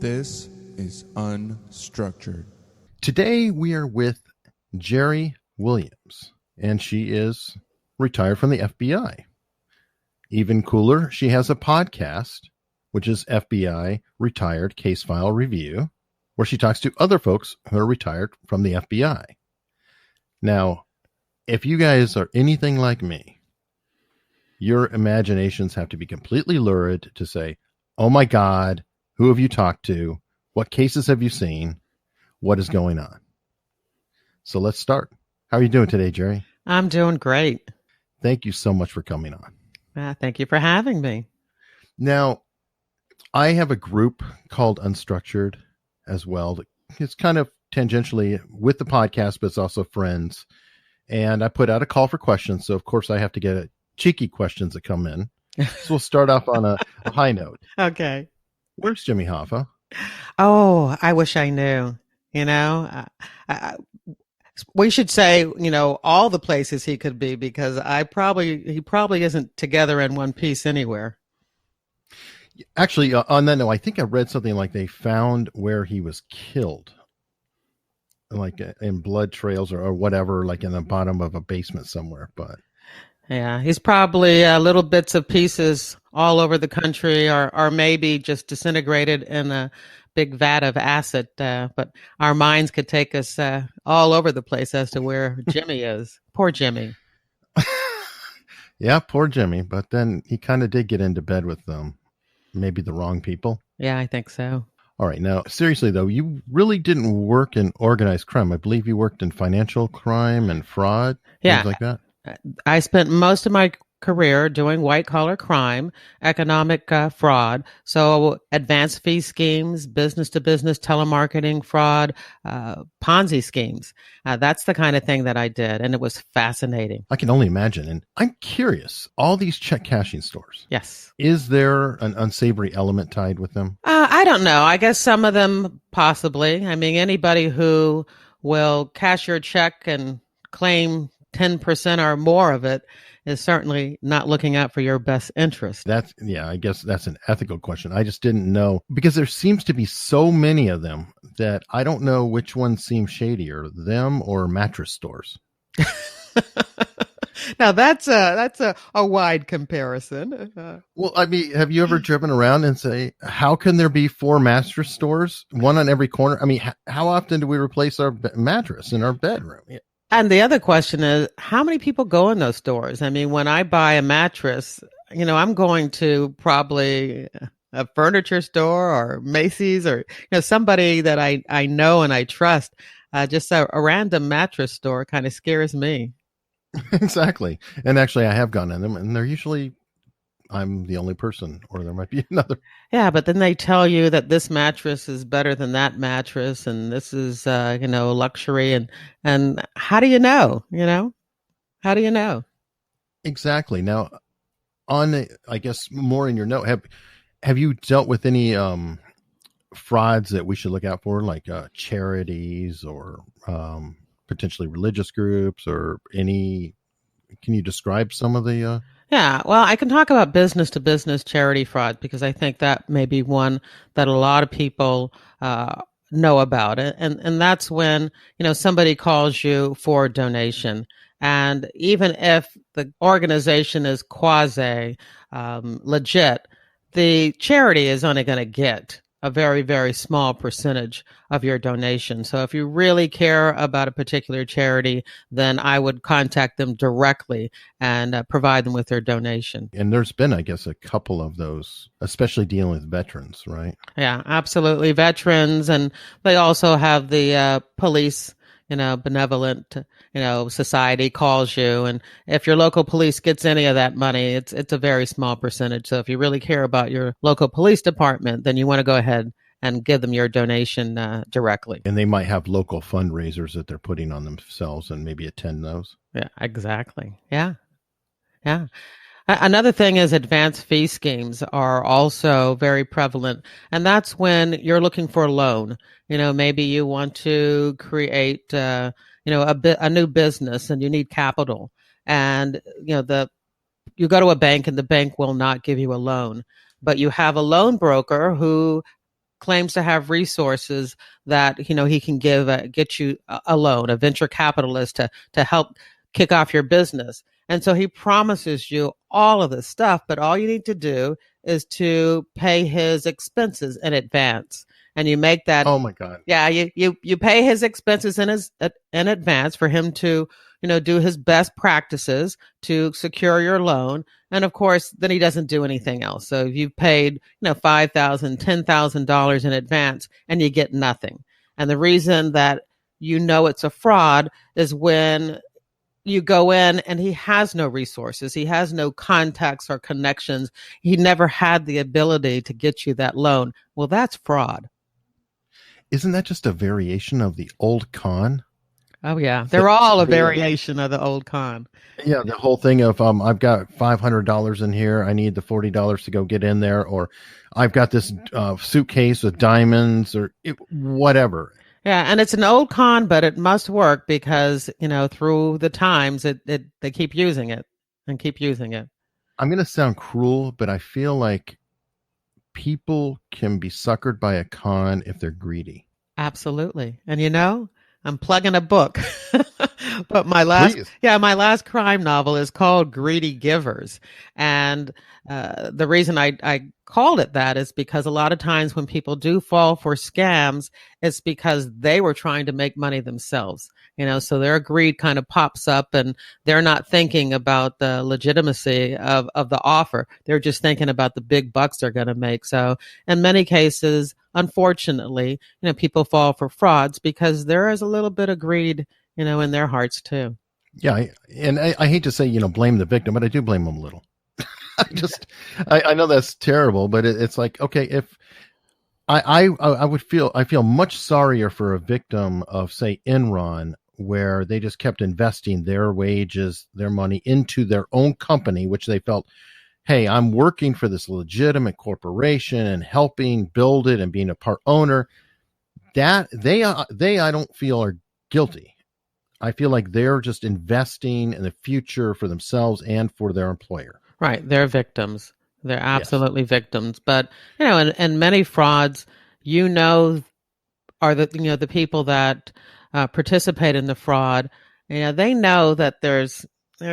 This is Unstructured. Today we are with Jerri Williams, and she is retired from the FBI. Even cooler, she has a podcast, which is FBI Retired Case File Review, where she talks to other folks who are retired from the FBI. Now, if you guys are anything like me, your imaginations have to be completely lurid to say, oh my God, who have you talked to? What cases have you seen? What is going on? So let's start. How are you doing today, Jerri? I'm doing great. Thank you so much for coming on. Thank you for having me. Now, I have a group called Unstructured as well. It's kind of tangentially with the podcast, but it's also friends. And I put out a call for questions. So, of course, I have to get cheeky questions that come in. So we'll start off on a high note. Okay. Where's Jimmy Hoffa? Oh, I wish I knew. We should say, all the places he could be, because he probably isn't together in one piece anywhere. Actually, on that note, I think I read something like they found where he was killed, like in blood trails or whatever, like in the bottom of a basement somewhere. But yeah, he's probably little bits of pieces all over the country, or maybe just disintegrated in a big vat of acid. But our minds could take us all over the place as to where Jimmy is. Poor Jimmy. Yeah, poor Jimmy. But then he kind of did get into bed with maybe the wrong people. Yeah, I think so. All right. Now, seriously, though, you really didn't work in organized crime. I believe you worked in financial crime and fraud, things like that. I spent most of my career doing white-collar crime, economic fraud, so advanced fee schemes, business-to-business telemarketing fraud, Ponzi schemes. That's the kind of thing that I did, and it was fascinating. I can only imagine. And I'm curious, all these check cashing stores. Yes. Is there an unsavory element tied with them? I don't know. I guess some of them possibly. I mean, anybody who will cash your check and claim 10% or more of it is certainly not looking out for your best interest. I guess that's an ethical question. I just didn't know, because there seems to be so many of them that I don't know which one seems shadier, them or mattress stores. Now that's a wide comparison. Well, I mean, have you ever driven around and say, how can there be 4 mattress stores, one on every corner? I mean, how often do we replace our mattress in our bedroom? And the other question is, how many people go in those stores? I mean, when I buy a mattress, I'm going to probably a furniture store or Macy's or, somebody that I know and I trust. Just a random mattress store kind of scares me. Exactly. And actually, I have gone in them, and they're usually, I'm the only person, or there might be another. Yeah, but then they tell you that this mattress is better than that mattress, and this is, luxury. And how do you know? How do you know? Exactly. Now, I guess more in your note, have you dealt with any frauds that we should look out for, like charities or potentially religious groups or any? Can you describe some of the? Yeah, well, I can talk about business-to-business charity fraud, because I think that may be one that a lot of people know about it. And that's when, somebody calls you for a donation. And even if the organization is quasi legit, the charity is only going to get a very, very small percentage of your donation. So if you really care about a particular charity, then I would contact them directly and provide them with their donation. And there's been, I guess, a couple of those, especially dealing with veterans, right? Yeah, absolutely. Veterans. And they also have the police, benevolent, society calls you. And if your local police gets any of that money, it's a very small percentage. So if you really care about your local police department, then you want to go ahead and give them your donation directly. And they might have local fundraisers that they're putting on themselves and maybe attend those. Yeah, exactly. Yeah. Yeah. Another thing is advanced fee schemes are also very prevalent. And that's when you're looking for a loan. Maybe you want to create, a new business and you need capital. And, you go to a bank and the bank will not give you a loan. But you have a loan broker who claims to have resources that, he can get you a loan, a venture capitalist to help kick off your business. And so he promises you all of this stuff, but all you need to do is to pay his expenses in advance. And you make that. Oh my God. Yeah, you pay his expenses in advance for him to, do his best practices to secure your loan. And of course, then he doesn't do anything else. So if you've paid, $5,000, $10,000 in advance and you get nothing. And the reason that it's a fraud is when you go in and he has no resources. He has no contacts or connections. He never had the ability to get you that loan. Well, that's fraud. Isn't that just a variation of the old con? Oh, yeah. They're all a variation of the old con. Yeah, the whole thing of I've got $500 in here. I need the $40 to go get in there. Or I've got this suitcase with diamonds or whatever. Yeah, and it's an old con, but it must work because, through the times, they keep using it and keep using it. I'm going to sound cruel, but I feel like people can be suckered by a con if they're greedy. Absolutely. And I'm plugging a book, but my last crime novel is called Greedy Givers. And the reason I called it that is because a lot of times when people do fall for scams, it's because they were trying to make money themselves. So their greed kind of pops up and they're not thinking about the legitimacy of the offer. They're just thinking about the big bucks they're going to make. So in many cases, unfortunately, people fall for frauds because there is a little bit of greed, in their hearts too. Yeah. I hate to say, blame the victim, but I do blame them a little. I know that's terrible, but it's like, okay, if I feel much sorrier for a victim of, say, Enron, where they just kept investing their wages, their money into their own company, which they felt, hey, I'm working for this legitimate corporation and helping build it and being a part owner. That they I don't feel are guilty. I feel like they're just investing in the future for themselves and for their employer. Right. They're victims. They're absolutely victims. But, and many frauds, are the people that participate in the fraud. They know that there's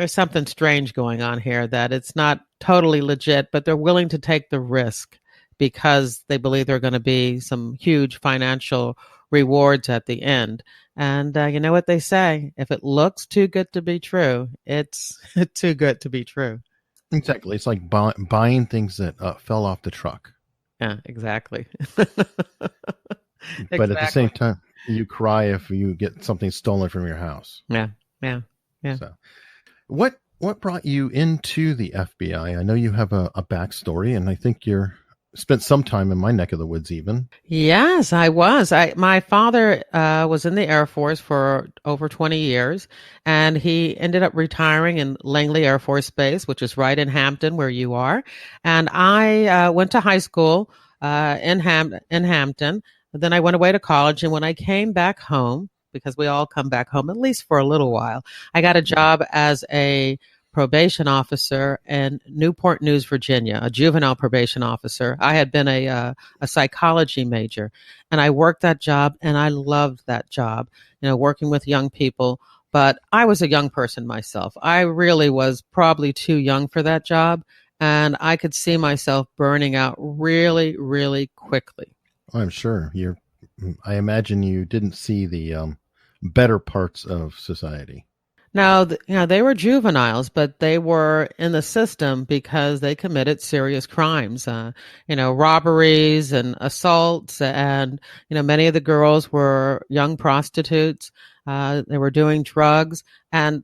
something strange going on here, that it's not totally legit, but they're willing to take the risk because they believe there are going to be some huge financial rewards at the end. And you know what they say? If it looks too good to be true, it's too good to be true. Exactly. It's like buying things that fell off the truck. Yeah, exactly. But at the same time, you cry if you get something stolen from your house. Yeah. So, what brought you into the FBI? I know you have a backstory, and I think you're spent some time in my neck of the woods even. Yes, I was. My father was in the Air Force for over 20 years, and he ended up retiring in Langley Air Force Base, which is right in Hampton, where you are. And I went to high school in Hampton. Then I went away to college, and when I came back home, because we all come back home at least for a little while, I got a job as a probation officer in Newport News, Virginia, a juvenile probation officer. I had been a psychology major, and I worked that job, and I loved that job, working with young people. But I was a young person myself. I really was probably too young for that job, and I could see myself burning out really, really quickly. I'm sure I imagine you didn't see the better parts of society. No, they were juveniles, but they were in the system because they committed serious crimes, robberies and assaults. And, many of the girls were young prostitutes. They were doing drugs. And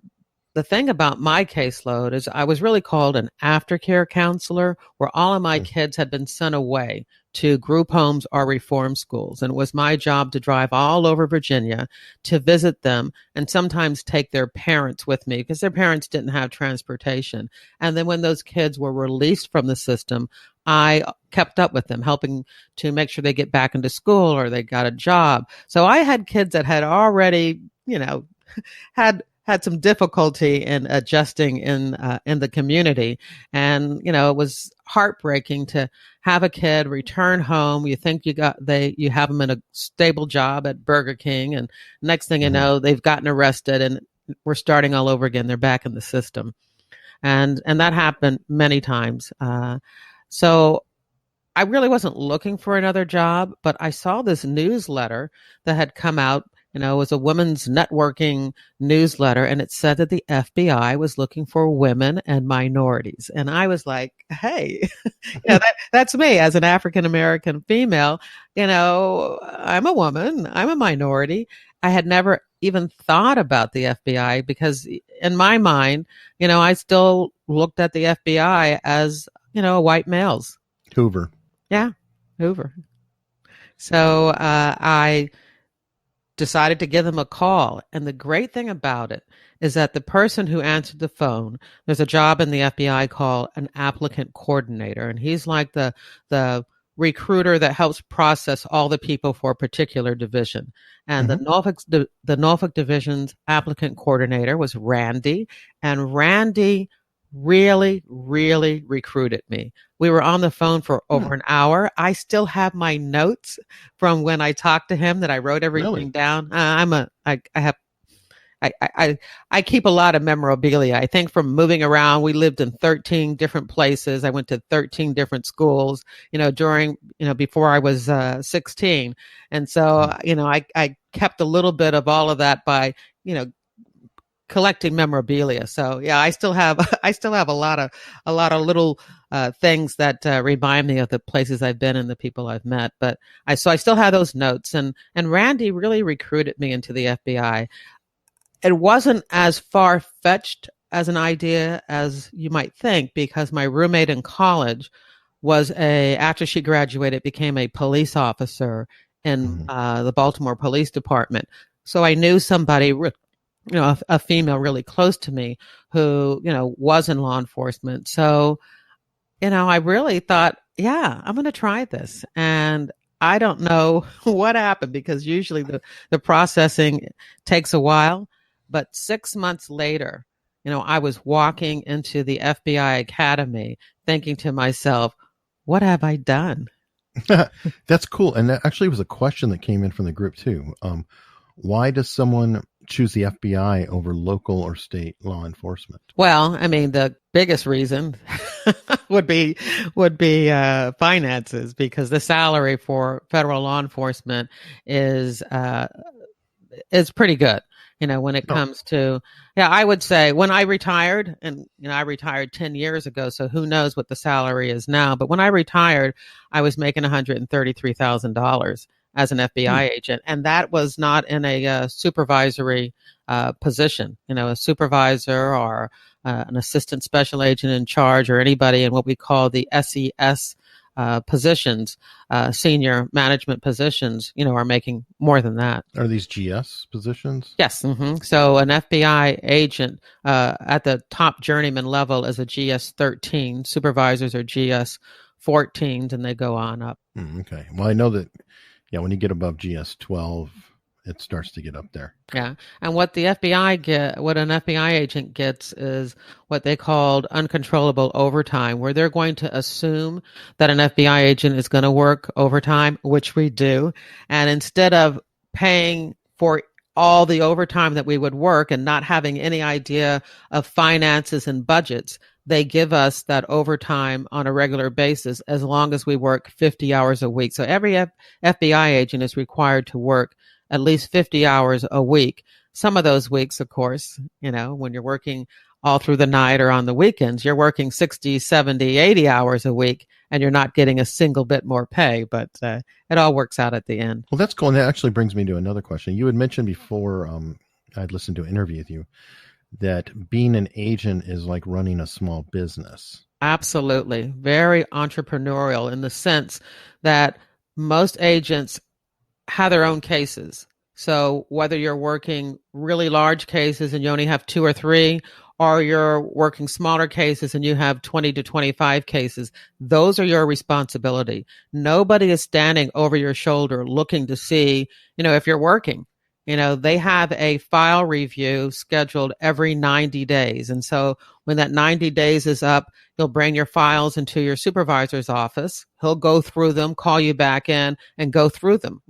the thing about my caseload is I was really called an aftercare counselor, where all of my kids had been sent away to group homes or reform schools. And it was my job to drive all over Virginia to visit them and sometimes take their parents with me because their parents didn't have transportation. And then when those kids were released from the system, I kept up with them, helping to make sure they get back into school or they got a job. So I had kids that had already, had had some difficulty in adjusting in the community, and it was heartbreaking to have a kid return home. You think you have them in a stable job at Burger King, and next thing you know, they've gotten arrested, and we're starting all over again. They're back in the system, and that happened many times. So I really wasn't looking for another job, but I saw this newsletter that had come out. It was a women's networking newsletter, and it said that the FBI was looking for women and minorities. And I was like, hey, that's me as an African American female. I'm a woman, I'm a minority. I had never even thought about the FBI because in my mind, I still looked at the FBI as, white males. Hoover. Yeah, Hoover. So I decided to give them a call. And the great thing about it is that the person who answered the phone, there's a job in the FBI called an applicant coordinator. And he's like the recruiter that helps process all the people for a particular division. And the Norfolk Division's applicant coordinator was Randy. And Randy really, really recruited me. We were on the phone for over an hour. I still have my notes from when I talked to him that I wrote everything down. I keep a lot of memorabilia. I think from moving around, we lived in 13 different places. I went to 13 different schools, before I was 16. And so, I kept a little bit of all of that by, collecting memorabilia. So yeah, I still have a lot of little things that remind me of the places I've been and the people I've met. But I still have those notes, and Randy really recruited me into the FBI. It wasn't as far-fetched as an idea as you might think, because my roommate in college after she graduated, became a police officer in the Baltimore Police Department. So I knew somebody, a female really close to me who, was in law enforcement. So, I really thought, yeah, I'm going to try this. And I don't know what happened, because usually the processing takes a while. But 6 months later, I was walking into the FBI Academy thinking to myself, what have I done? That's cool. And that actually was a question that came in from the group too. Why does someone choose the FBI over local or state law enforcement? Well, I mean, the biggest reason would be finances, because the salary for federal law enforcement is pretty good. When it comes to, I would say when I retired, and I retired 10 years ago, so who knows what the salary is now. But when I retired, I was making $133,000 as an FBI agent. And that was not in a supervisory position, a supervisor or an assistant special agent in charge, or anybody in what we call the SES positions, senior management positions, are making more than that. Are these GS positions? Yes. So an FBI agent at the top journeyman level is a GS 13. Supervisors are GS 14s, and they go on up. Okay. Well, I know that, when you get above GS 12, it starts to get up there. Yeah. And what an FBI agent gets is what they called uncontrollable overtime, where they're going to assume that an FBI agent is going to work overtime, which we do. And instead of paying for all the overtime that we would work and not having any idea of finances and budgets, they give us that overtime on a regular basis as long as we work 50 hours a week. So every FBI agent is required to work at least 50 hours a week. Some of those weeks, of course, when you're working all through the night or on the weekends, you're working 60, 70, 80 hours a week, and you're not getting a single bit more pay, but it all works out at the end. Well, that's cool. And that actually brings me to another question. You had mentioned before, I'd listened to an interview with you, that being an agent is like running a small business. Absolutely. Very entrepreneurial, in the sense that most agents have their own cases. So whether you're working really large cases and you only have 2 or 3, or you're working smaller cases and you have 20 to 25 cases, those are your responsibility. Nobody is standing over your shoulder looking to see, if you're working. They have a file review scheduled every 90 days. And so when that 90 days is up, you'll bring your files into your supervisor's office. He'll go through them, call you back in and go through them.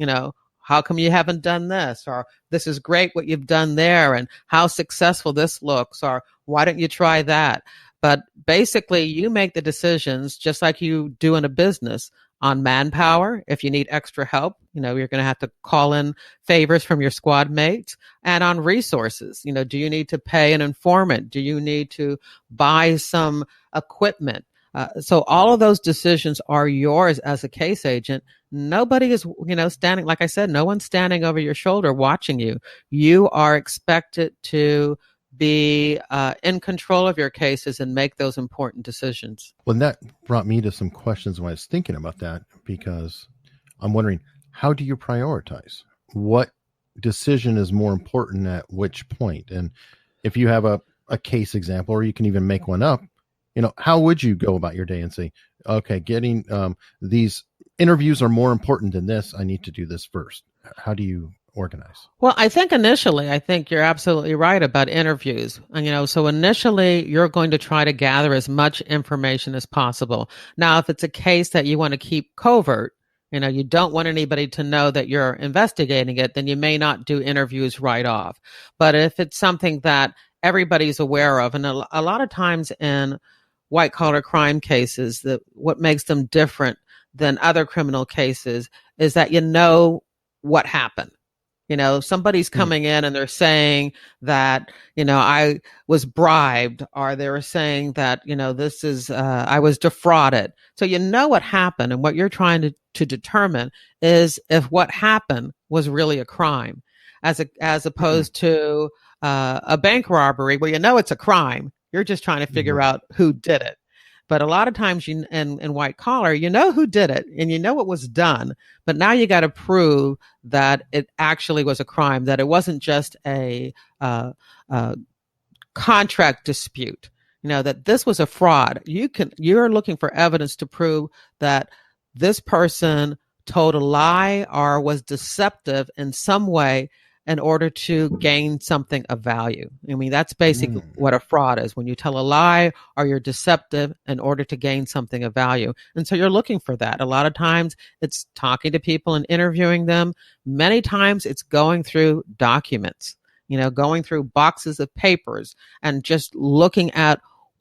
How come you haven't done this? Or this is great what you've done there, and how successful this looks, or why don't you try that? But basically, you make the decisions just like you do in a business on manpower. If you need extra help, you're going to have to call in favors from your squad mates, and on resources. Do you need to pay an informant? Do you need to buy some equipment? So all of those decisions are yours as a case agent. Nobody is, standing, like I said, no one's standing over your shoulder watching you. You are expected to be in control of your cases and make those important decisions. Well, that brought me to some questions when I was thinking about that, because I'm wondering, how do you prioritize? What decision is more important at which point? And if you have a case example, or you can even make one up, how would you go about your day and say, okay, getting these interviews are more important than this. I need to do this first. How do you organize? Well, I think you're absolutely right about interviews. And, so initially you're going to try to gather as much information as possible. Now, if it's a case that you want to keep covert, you don't want anybody to know that you're investigating it, then you may not do interviews right off. But if it's something that everybody's aware of, and a lot of times in white collar crime cases, what makes them different than other criminal cases is that what happened. Somebody's coming in and they're saying that, I was bribed, or they were saying that, this is, I was defrauded. So what happened, and what you're trying to determine is if what happened was really a crime, as opposed to a bank robbery where it's a crime. You're just trying to figure out who did it. But a lot of times in white collar, who did it and what was done. But now you got to prove that it actually was a crime, that it wasn't just a contract dispute, that this was a fraud. You're looking for evidence to prove that this person told a lie or was deceptive in some way in order to gain something of value. That's basically what a fraud is, when you tell a lie or you're deceptive in order to gain something of value. And so you're looking for that. A lot of times it's talking to people and interviewing them. Many times it's going through documents, going through boxes of papers and just looking at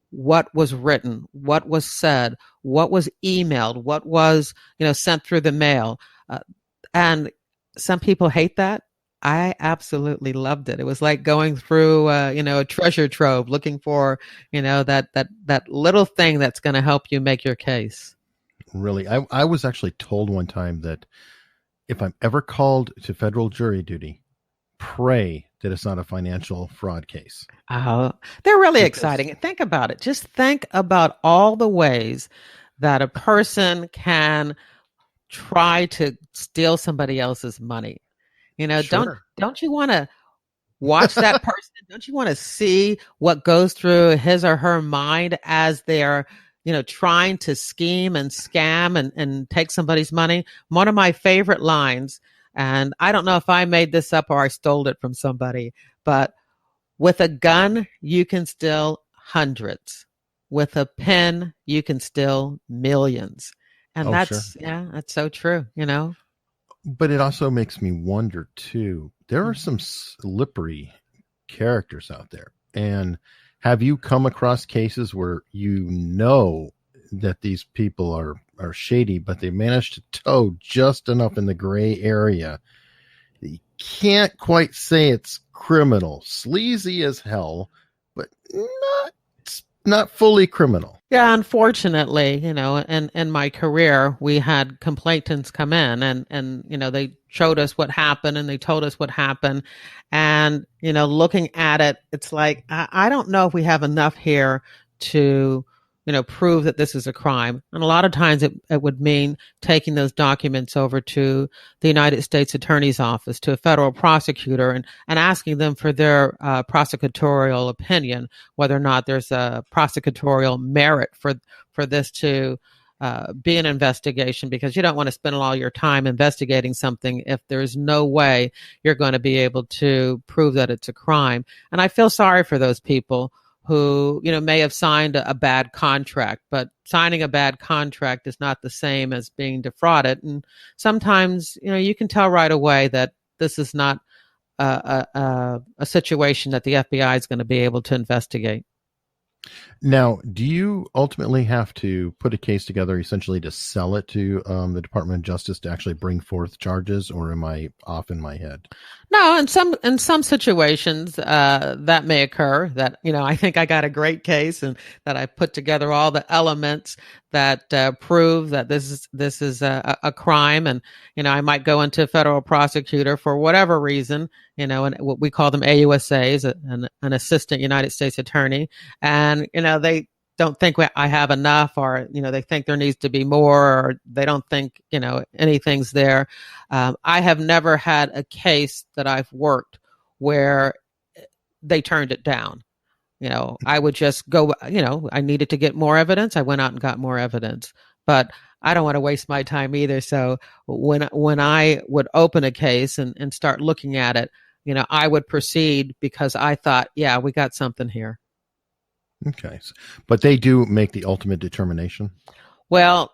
what was written, what was said, what was emailed, what was, sent through the mail. And some people hate that. I absolutely loved it. It was like going through, a treasure trove, looking for, that little thing that's going to help you make your case. Really, I was actually told one time that if I'm ever called to federal jury duty, pray that it's not a financial fraud case. Oh, they're really exciting. Think about it. Just think about all the ways that a person can try to steal somebody else's money. Sure. Don't you want to watch that person? Don't you want to see what goes through his or her mind as they're, trying to scheme and scam and take somebody's money? One of my favorite lines, and I don't know if I made this up or I stole it from somebody, but with a gun, you can steal hundreds. With a pen, you can steal millions. And that's so true, But it also makes me wonder, too, there are some slippery characters out there. And have you come across cases where that these people are shady, but they managed to toe just enough in the gray area that you can't quite say it's criminal, sleazy as hell, but not fully criminal? Yeah, unfortunately, in my career, we had complainants come in and they showed us what happened and they told us what happened. And, looking at it, it's like, I don't know if we have enough here to, prove that this is a crime. And a lot of times it would mean taking those documents over to the United States Attorney's Office, to a federal prosecutor, and asking them for their prosecutorial opinion, whether or not there's a prosecutorial merit for this to be an investigation, because you don't want to spend all your time investigating something if there's no way you're going to be able to prove that it's a crime. And I feel sorry for those people who, may have signed a bad contract, but signing a bad contract is not the same as being defrauded. And sometimes, you can tell right away that this is not a situation that the FBI is going to be able to investigate. Now, do you ultimately have to put a case together essentially to sell it to the Department of Justice to actually bring forth charges, or am I off in my head? No, in some situations that may occur. That I think I got a great case, and that I put together all the elements that prove that this is a crime, and I might go into a federal prosecutor for whatever reason, and what we call them AUSAs, an assistant United States attorney, and they don't think I have enough, or they think there needs to be more, or they don't think anything's there. I have never had a case that I've worked where they turned it down. I would just go, I needed to get more evidence. I went out and got more evidence, but I don't want to waste my time either. So when I would open a case and start looking at it, I would proceed because I thought, yeah, we got something here. Okay. But they do make the ultimate determination? Well,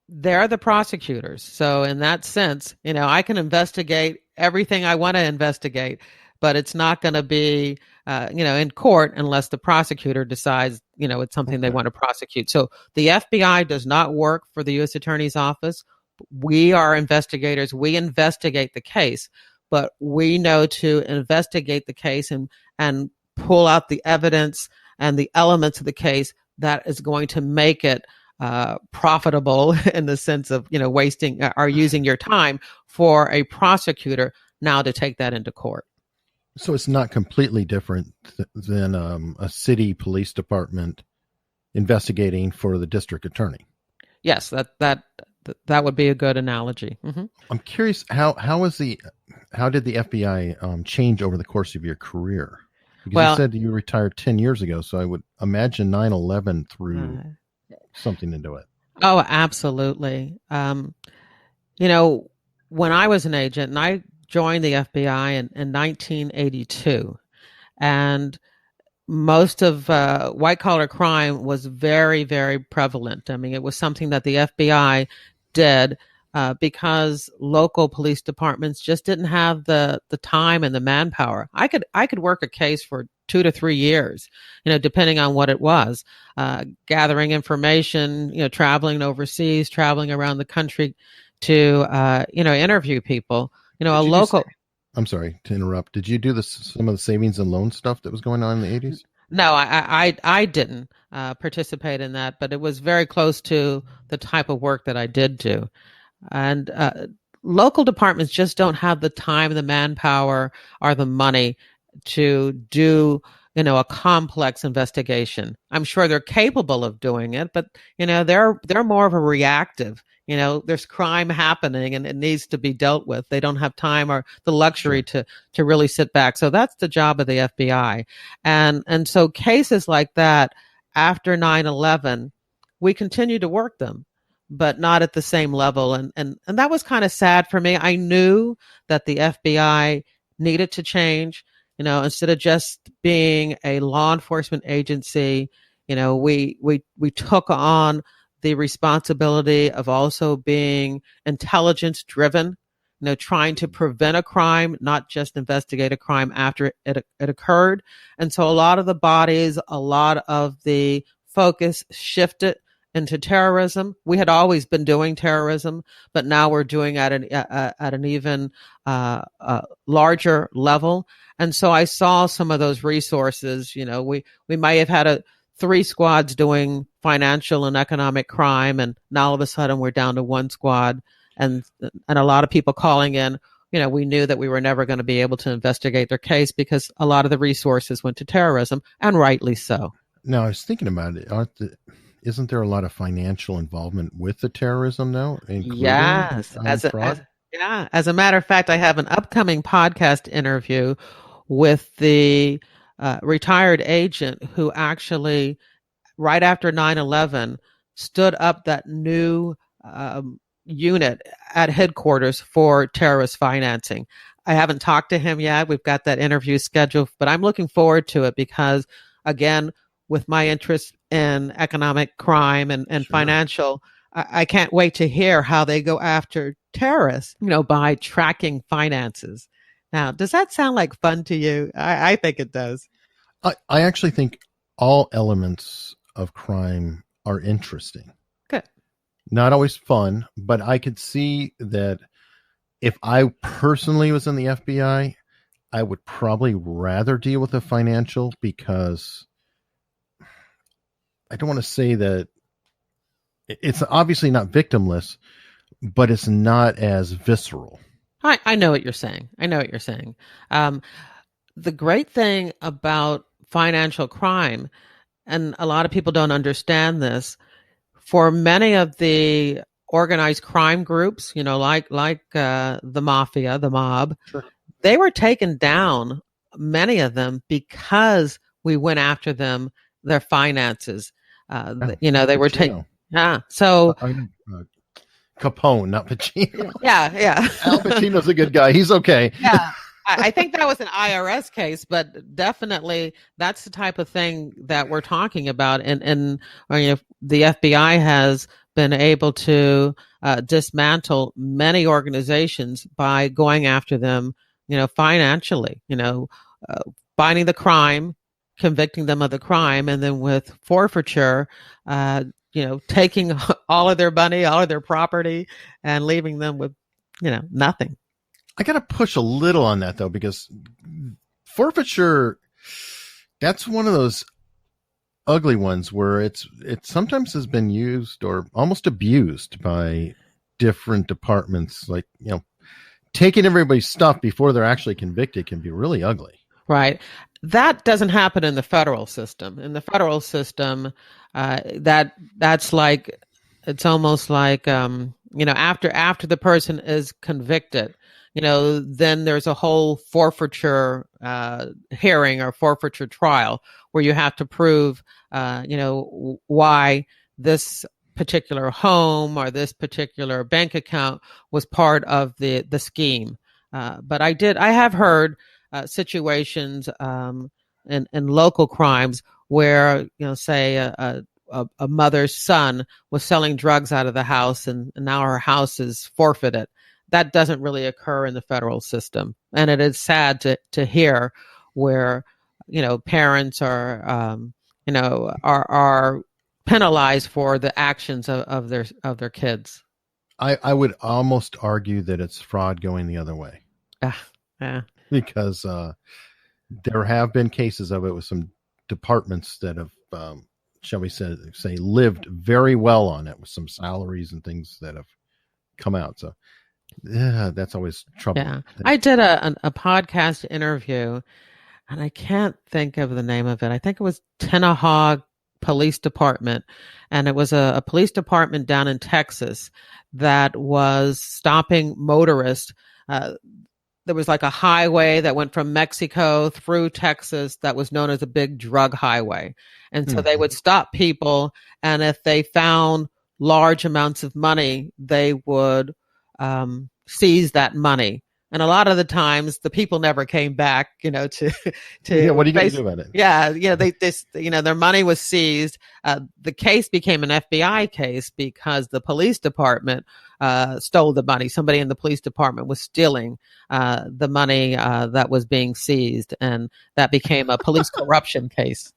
they're the prosecutors. So in that sense, I can investigate everything I want to investigate, but it's not going to be, in court unless the prosecutor decides, it's something they want to prosecute. So the FBI does not work for the U.S. Attorney's Office. We are investigators. We investigate the case, but we know to investigate the case and pull out the evidence and the elements of the case that is going to make it profitable in the sense of, wasting or using your time for a prosecutor now to take that into court. So it's not completely different than a city police department investigating for the district attorney. Yes, that would be a good analogy. Mm-hmm. I'm curious, how did the FBI change over the course of your career? Because you said you retired 10 years ago, so I would imagine 9/11 threw something into it. Oh, absolutely. When I was an agent, and I joined the FBI in 1982, and most of white-collar crime was very, very prevalent. I mean, it was something that the FBI did because local police departments just didn't have the time and the manpower. I could work a case for 2 to 3 years, depending on what it was, gathering information, traveling overseas, traveling around the country to, interview people, I'm sorry to interrupt. Did you do some of the savings and loan stuff that was going on in the 80s? No, I didn't participate in that, but it was very close to the type of work that I did do. And local departments just don't have the time, the manpower, or the money to do, a complex investigation. I'm sure they're capable of doing it, but they're more of a reactive. There's crime happening and it needs to be dealt with. They don't have time or the luxury to really sit back. So that's the job of the FBI. And so cases like that after 9/11, we continue to work them, but not at the same level. And that was kind of sad for me. I knew that the FBI needed to change, instead of just being a law enforcement agency, we took on the responsibility of also being intelligence driven, trying to prevent a crime, not just investigate a crime after it occurred. And so a lot of the bodies, a lot of the focus shifted into terrorism. We had always been doing terrorism, but now we're doing at an even larger level. And so I saw some of those resources. We may have had 3 squads doing financial and economic crime, and now all of a sudden we're down to 1 squad, and a lot of people calling in. We knew that we were never going to be able to investigate their case because a lot of the resources went to terrorism, and rightly so. Now, I was thinking about it. Isn't there a lot of financial involvement with the terrorism now? Yes. As a matter of fact, I have an upcoming podcast interview with the retired agent who actually, right after 9/11, stood up that new unit at headquarters for terrorist financing. I haven't talked to him yet. We've got that interview scheduled, but I'm looking forward to it because, again, with my interest in economic crime and Sure. financial, I can't wait to hear how they go after terrorists, by tracking finances. Now, does that sound like fun to you? I think it does. I actually think all elements of crime are interesting. Good. Not always fun, but I could see that if I personally was in the FBI, I would probably rather deal with the financial, because I don't want to say that it's obviously not victimless, but it's not as visceral. I know what you're saying. The great thing about financial crime, and a lot of people don't understand this, for many of the organized crime groups, like the mafia, the mob, Sure. they were taken down, many of them, because we went after them, their finances. They were taken. Yeah. So Capone, not Pacino. Yeah. Al Pacino's a good guy. He's okay. Yeah. I think that was an IRS case, but definitely that's the type of thing that we're talking about. And the FBI has been able to dismantle many organizations by going after them, financially, finding the crime, convicting them of the crime, and then with forfeiture, taking all of their money, all of their property, and leaving them with, nothing. I got to push a little on that, though, because forfeiture, that's one of those ugly ones where it sometimes has been used or almost abused by different departments. Like, taking everybody's stuff before they're actually convicted can be really ugly. Right. That doesn't happen in the federal system. In the federal system, that's like, it's almost like, after the person is convicted, then there's a whole forfeiture hearing or forfeiture trial where you have to prove, why this particular home or this particular bank account was part of the scheme. But I have heard situations in local crimes where, say a mother's son was selling drugs out of the house and now her house is forfeited. That doesn't really occur in the federal system. And it is sad to hear where, parents are penalized for the actions of their kids. I would almost argue that it's fraud going the other way. Yeah. Because there have been cases of it with some departments that have, shall we say, lived very well on it with some salaries and things that have come out. So yeah, that's always trouble. Yeah. I did a podcast interview, and I can't think of the name of it. I think it was Tenahog Police Department, and it was a police department down in Texas that was stopping motorists. There was like a highway that went from Mexico through Texas that was known as a big drug highway. And so they would stop people, and if they found large amounts of money, they would seize that money. And a lot of the times the people never came back, to yeah, what are you going to do about it? Yeah. Their money was seized. The case became an FBI case because the police department stole the money. Somebody in the police department was stealing the money that was being seized, and that became a police corruption case.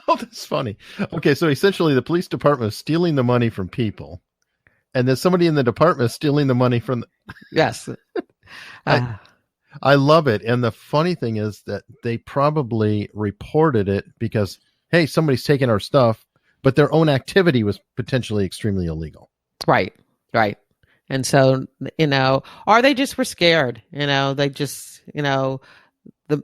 Oh, that's funny. Okay, so essentially the police department is stealing the money from people, and then somebody in the department is stealing the money from Yes. I love it. And the funny thing is that they probably reported it because, hey, somebody's taking our stuff, but their own activity was potentially extremely illegal. Right. And so, or they just were scared, they just,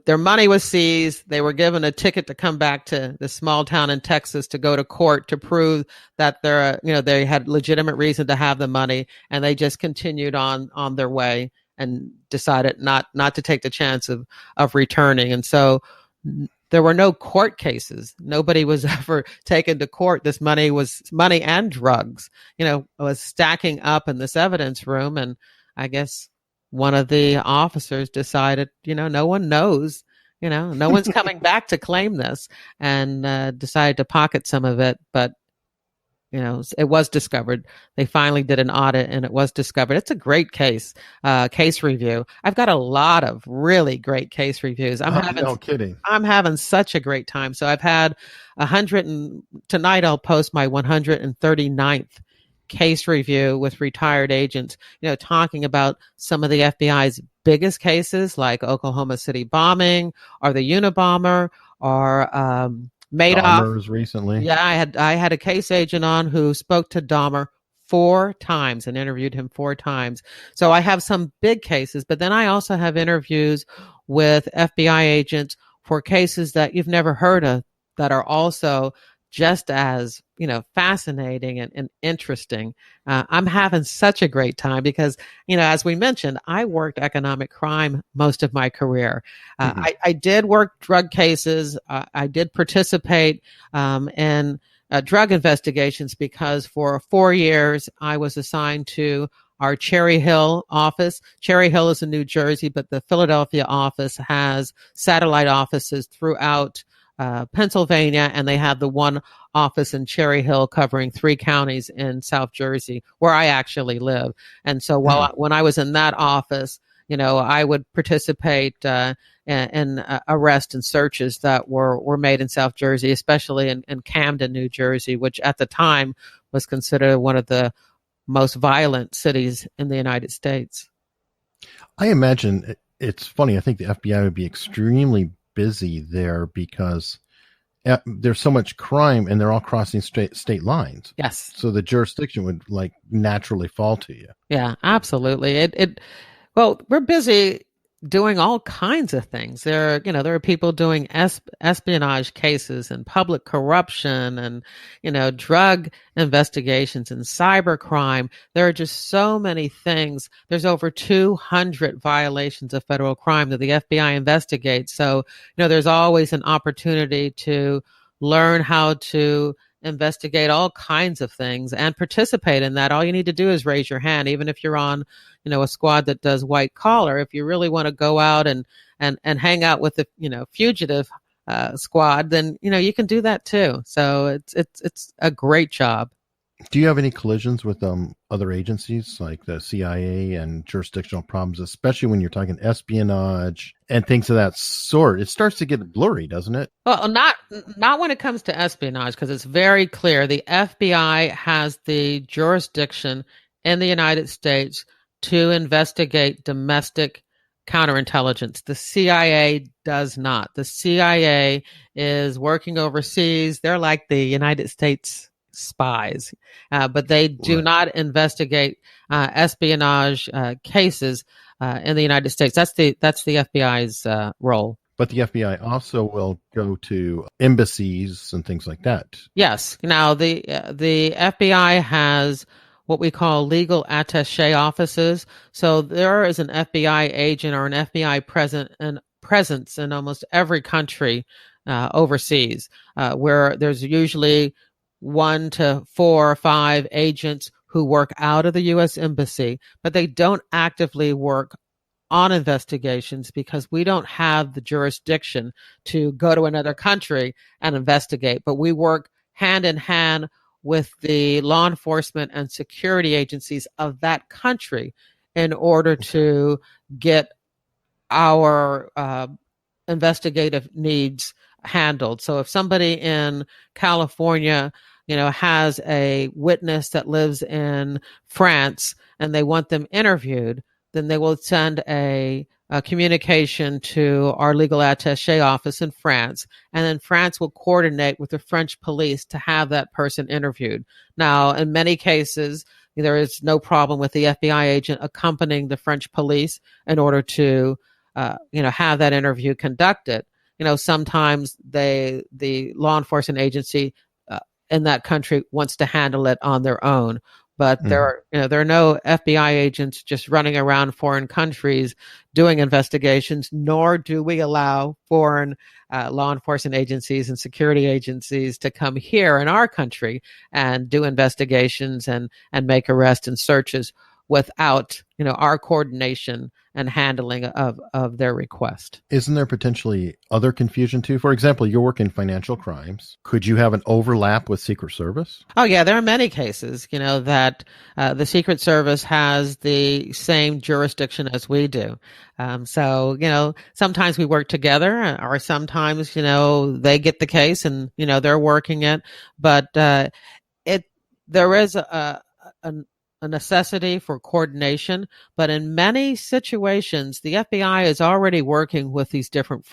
their money was seized. They were given a ticket to come back to the small town in Texas to go to court to prove that they had legitimate reason to have the money, and they just continued on their way and decided not to take the chance of returning. And so there were no court cases. Nobody was ever taken to court. This money was money and drugs, was stacking up in this evidence room. And I guess one of the officers decided, no one knows, no one's coming back to claim this, and decided to pocket some of it. But it was discovered. They finally did an audit and it was discovered. It's a great case review. I've got a lot of really great case reviews. No kidding. I'm having such a great time. So I've had tonight I'll post my 139th case review with retired agents, talking about some of the FBI's biggest cases like Oklahoma City bombing or the Unabomber or, Madoff. Dahmer's recently. Yeah, I had a case agent on who spoke to Dahmer 4 times and interviewed him 4 times. So I have some big cases, but then I also have interviews with FBI agents for cases that you've never heard of that are also just as, fascinating and interesting. I'm having such a great time because, as we mentioned, I worked economic crime most of my career. I did work drug cases. I did participate in drug investigations because for 4 years I was assigned to our Cherry Hill office. Cherry Hill is in New Jersey, but the Philadelphia office has satellite offices throughout Pennsylvania, and they have the one office in Cherry Hill covering 3 counties in South Jersey, where I actually live. And so when I was in that office, I would participate in arrests and searches that were made in South Jersey, especially in Camden, New Jersey, which at the time was considered one of the most violent cities in the United States. I imagine it's funny. I think the FBI would be extremely busy there because there's so much crime and they're all crossing state lines. Yes. So the jurisdiction would naturally fall to you. Yeah, absolutely. Well, we're busy doing all kinds of things. There are people doing espionage cases and public corruption and, drug investigations and cybercrime. There are just so many things. There's over 200 violations of federal crime that the FBI investigates. So, there's always an opportunity to learn how to investigate all kinds of things and participate in that. All you need to do is raise your hand, even if you're on, a squad that does white collar. If you really want to go out and hang out with the, fugitive squad, then, you can do that too. So it's a great job. Do you have any collisions with other agencies like the CIA and jurisdictional problems, especially when you're talking espionage and things of that sort? It starts to get blurry, doesn't it? Well, not when it comes to espionage, because it's very clear. The FBI has the jurisdiction in the United States to investigate domestic counterintelligence. The CIA does not. The CIA is working overseas. They're like the United States spies, but they do not investigate espionage cases in the United States. That's the FBI's role. But the FBI also will go to embassies and things like that. Yes. Now the FBI has what we call legal attaché offices. So there is an FBI agent or an FBI presence in almost every country overseas, where there's usually 1 to 4 or 5 agents who work out of the U.S. Embassy, but they don't actively work on investigations because we don't have the jurisdiction to go to another country and investigate. But we work hand in hand with the law enforcement and security agencies of that country in order to get our investigative needs handled. So if somebody in California, has a witness that lives in France and they want them interviewed, then they will send a communication to our legal attaché office in France, and then France will coordinate with the French police to have that person interviewed. Now, in many cases, there is no problem with the FBI agent accompanying the French police in order to, have that interview conducted. Sometimes the law enforcement agency in that country wants to handle it on their own. but there are no FBI agents just running around foreign countries doing investigations, nor do we allow foreign law enforcement agencies and security agencies to come here in our country and do investigations and make arrests and searches without our coordination and handling of their request. Isn't there potentially other confusion too? For example, you work in financial crimes. Could you have an overlap with Secret Service? Oh yeah, there are many cases, that the Secret Service has the same jurisdiction as we do. So sometimes we work together, or sometimes they get the case and they're working it, but there is a necessity for coordination, but in many situations, the FBI is already working with these different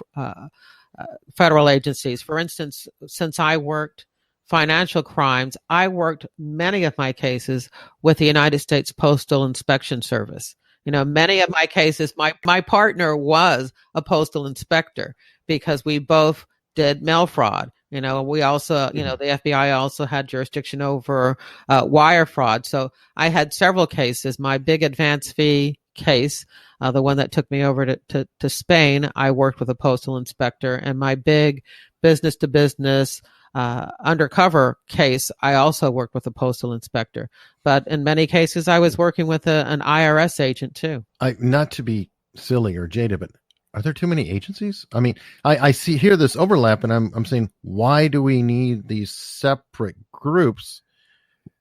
federal agencies. For instance, since I worked financial crimes, I worked many of my cases with the United States Postal Inspection Service. Many of my cases, my partner was a postal inspector because we both did mail fraud. We also, the FBI also had jurisdiction over wire fraud. So I had several cases. My big advance fee case, the one that took me over to Spain, I worked with a postal inspector. And my big business to business undercover case, I also worked with a postal inspector. But in many cases, I was working with an IRS agent too. Not to be silly or jaded, but are there too many agencies? I mean, I hear this overlap, and I'm saying, why do we need these separate groups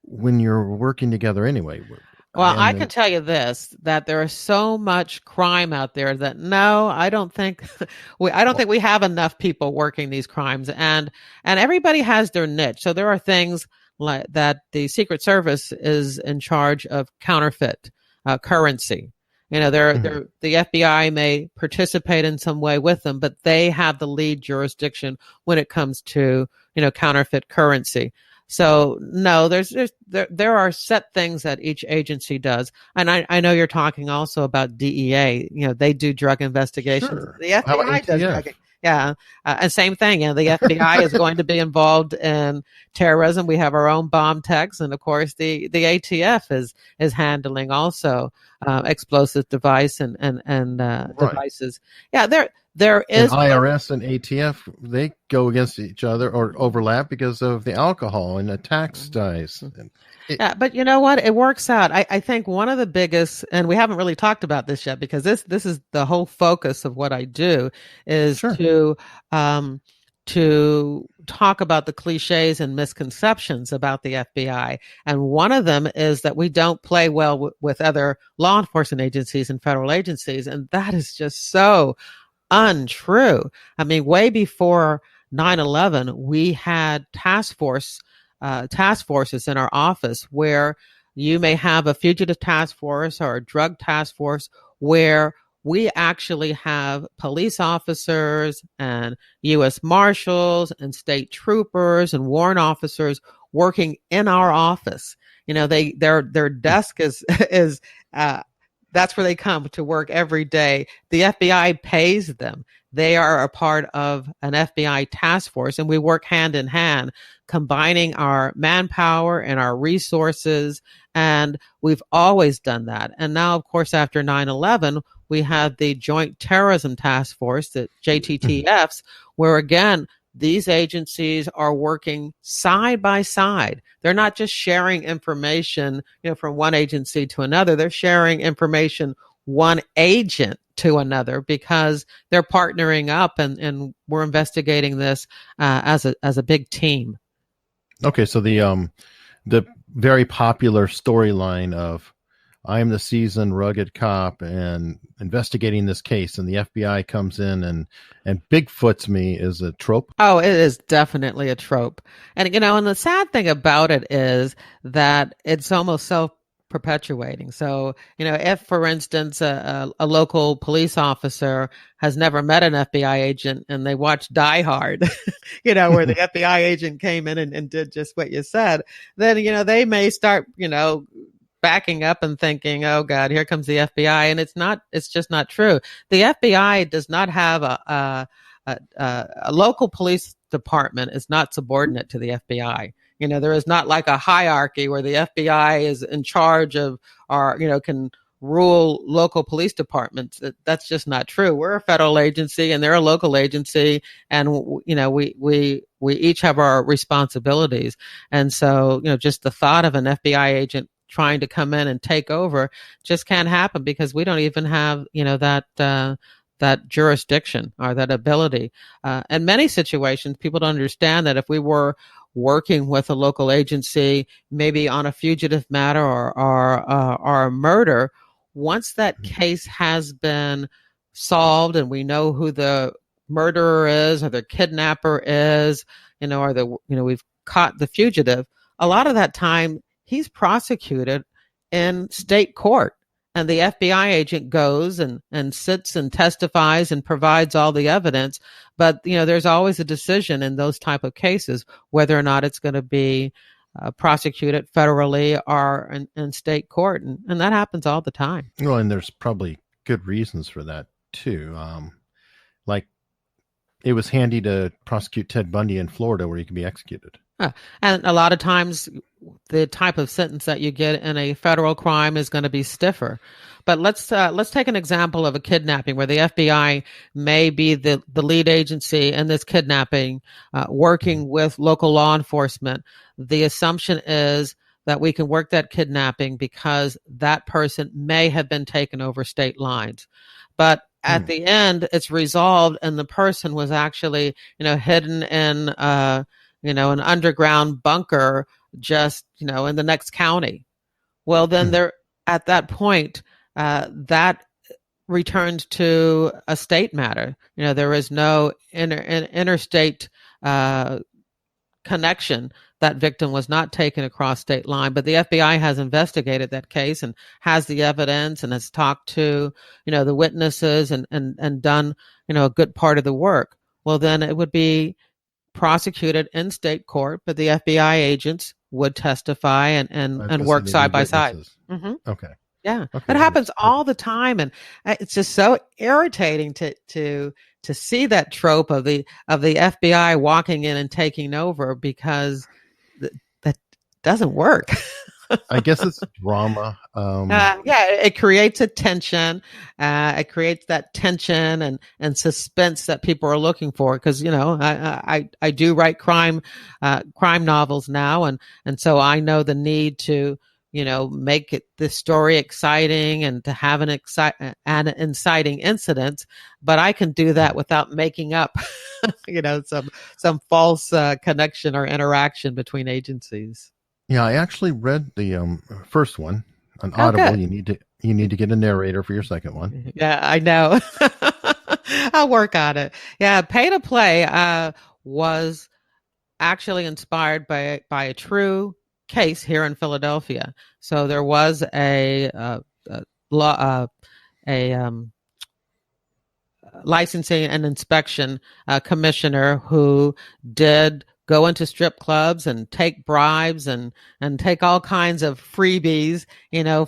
when you're working together anyway? Well, I can tell you this, that there is so much crime out there that no, I don't think we have enough people working these crimes, and everybody has their niche. So there are things like that the Secret Service is in charge of counterfeit currency. The FBI may participate in some way with them, but they have the lead jurisdiction when it comes to, counterfeit currency. So no, there are set things that each agency does. And I know you're talking also about DEA, they do drug investigations. Sure. The FBI does drug. Yeah. And same thing. The FBI is going to be involved in terrorism. We have our own bomb techs. And of course, the ATF is handling also explosive device and devices. Yeah. There is and IRS and ATF, they go against each other or overlap because of the alcohol and the tax ties. Yeah, but you know what? It works out. I think one of the biggest, and we haven't really talked about this yet because this is the whole focus of what I do is to talk about the cliches and misconceptions about the FBI. And one of them is that we don't play well with other law enforcement agencies and federal agencies. And that is just so untrue. I mean, way before 9/11, we had task forces in our office where you may have a fugitive task force or a drug task force where we actually have police officers and U.S. Marshals and state troopers and warrant officers working in our office. Their desk is that's where they come to work every day. The FBI pays them. They are a part of an FBI task force, and we work hand in hand, combining our manpower and our resources. And we've always done that. And now, of course, after 9/11, we had the Joint Terrorism Task Force, the JTTFs, where again, these agencies are working side by side. They're not just sharing information, from one agency to another. They're sharing information one agent to another because they're partnering up and we're investigating this as a big team. Okay, so the very popular storyline of I am the seasoned rugged cop and investigating this case, and the FBI comes in and Bigfoots me is a trope. Oh, it is definitely a trope. And, and the sad thing about it is that it's almost self-perpetuating. So, if, for instance, a local police officer has never met an FBI agent and they watch Die Hard, where the FBI agent came in and did just what you said, then, they may start, backing up and thinking, oh God, here comes the FBI. And it's just not true. The FBI does not have a local police department is not subordinate to the FBI. There is not like a hierarchy where the FBI is in charge of or, can rule local police departments. That's just not true. We're a federal agency and they're a local agency, and we each have our responsibilities. And so, just the thought of an FBI agent trying to come in and take over just can't happen, because we don't even have, that jurisdiction or that ability. In many situations, people don't understand that if we were working with a local agency, maybe on a fugitive matter or a murder, once that case has been solved and we know who the murderer is or the kidnapper is, we've caught the fugitive, a lot of that time he's prosecuted in state court. And the FBI agent goes and sits and testifies and provides all the evidence. But, there's always a decision in those type of cases, whether or not it's going to be prosecuted federally or in state court. And that happens all the time. Well, and there's probably good reasons for that, too. Like it was handy to prosecute Ted Bundy in Florida where he could be executed. And a lot of times the type of sentence that you get in a federal crime is going to be stiffer. But let's take an example of a kidnapping where the FBI may be the lead agency in this kidnapping, working with local law enforcement. The assumption is that we can work that kidnapping because that person may have been taken over state lines. But at the end, it's resolved and the person was actually, hidden in an underground bunker just, in the next county. Well, then at that point, that returns to a state matter. There is no interstate connection. That victim was not taken across state line, but the FBI has investigated that case and has the evidence and has talked to, the witnesses and done, a good part of the work. Well, then it would be prosecuted in state court, but the FBI agents would testify and work side by side. Mm-hmm. Okay. Yeah, okay. It happens all the time, and it's just so irritating to see that trope of the FBI walking in and taking over, because that doesn't work. I guess it's drama. It creates a tension. It creates that tension and suspense that people are looking for. Because I do write crime novels now, and so I know the need to make the story exciting and to have an inciting incident. But I can do that without making up some false connection or interaction between agencies. Yeah, I actually read the first one on Audible. Good. You need to get a narrator for your second one. Yeah, I know. I'll work on it. Yeah, Pay to Play was actually inspired by a true case here in Philadelphia. So there was a licensing and inspection commissioner who did go into strip clubs and take bribes and take all kinds of freebies,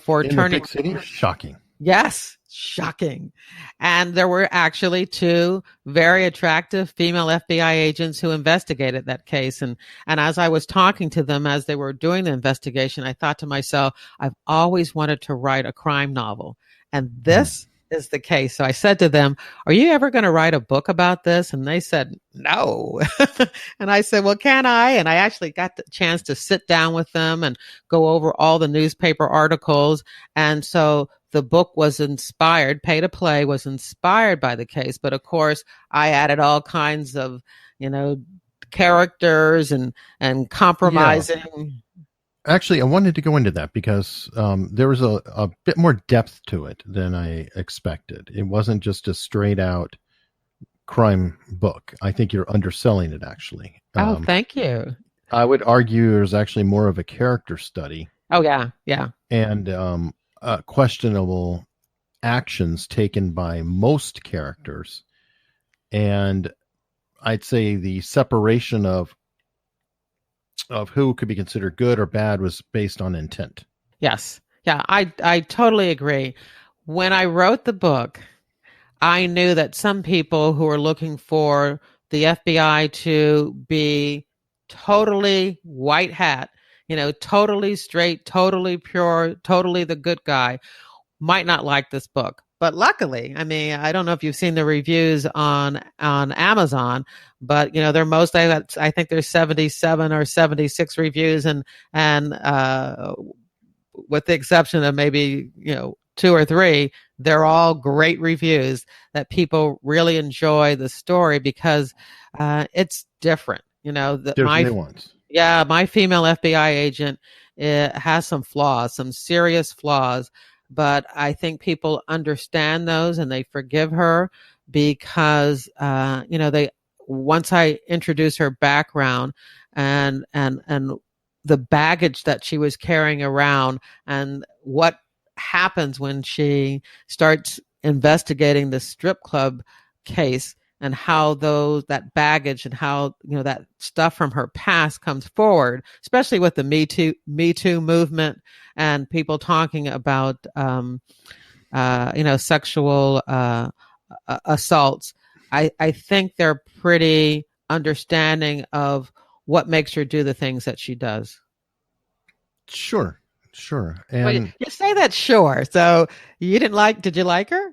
for in turning. The big city? Shocking. Yes, shocking. And there were actually two very attractive female FBI agents who investigated that case. And as I was talking to them as they were doing the investigation, I thought to myself, I've always wanted to write a crime novel. And this is the case. So I said to them, are you ever going to write a book about this? And they said, no. And I said, well, can I? And I actually got the chance to sit down with them and go over all the newspaper articles. And so the book was inspired, Pay to Play was inspired by the case. But of course, I added all kinds of, characters and compromising. Yeah. Actually, I wanted to go into that because there was a bit more depth to it than I expected. It wasn't just a straight out crime book. I think you're underselling it, actually. Oh, thank you. I would argue there's actually more of a character study. Oh, yeah. Yeah. And questionable actions taken by most characters. And I'd say the separation of who could be considered good or bad was based on intent. Yes. Yeah, I totally agree. When I wrote the book, I knew that some people who were looking for the FBI to be totally white hat, totally straight, totally pure, totally the good guy, might not like this book. But luckily, I mean, I don't know if you've seen the reviews on Amazon, but they're most. I think there's 77 or 76 reviews, and with the exception of maybe two or three, they're all great reviews that people really enjoy the story because it's different. There's nuance. Yeah, my female FBI agent, it has some flaws, some serious flaws, but I think people understand those and they forgive her because they once I introduce her background and the baggage that she was carrying around and what happens when she starts investigating the strip club case and how that baggage and how that stuff from her past comes forward, especially with the Me Too movement and people talking about sexual assaults. I think they're pretty understanding of what makes her do the things that she does. Sure. And well, you say that, sure. So did you like her?